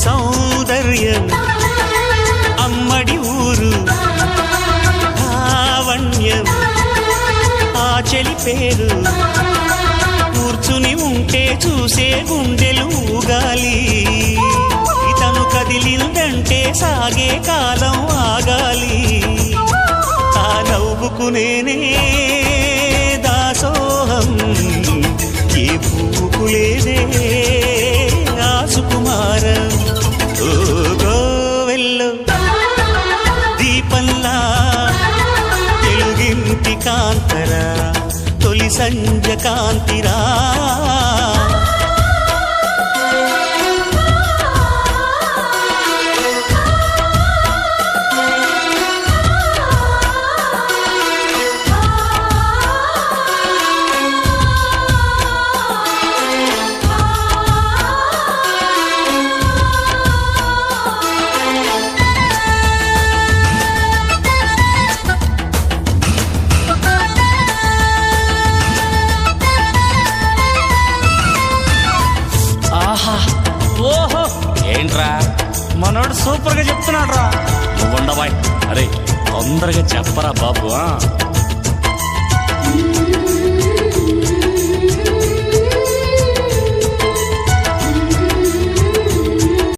సౌందర్యం అమ్మడి ఊరు లావణ్యం ఆ చెలి పేరు కూర్చుని ఉంటే చూసే గుండెలు ఊగాలి ఇతను కదిలిందంటే సాగే కాలం ఆగాలి ఆ నవ్వుకు నేనే దాసోహం ఏ పువ్వుకు లేదే ఆ సుకుమారం ఓ గోవెల్లో దీపంలా తెలుగింటి కాంతరా తొలి సంజ కాంతిరా ఓహో ఏంట్రా మనోడు సూపర్ గా చెప్తున్నాడు రా. నువ్వు ఉండబాయ్. అరే తొందరగా చెప్పరా బాబు.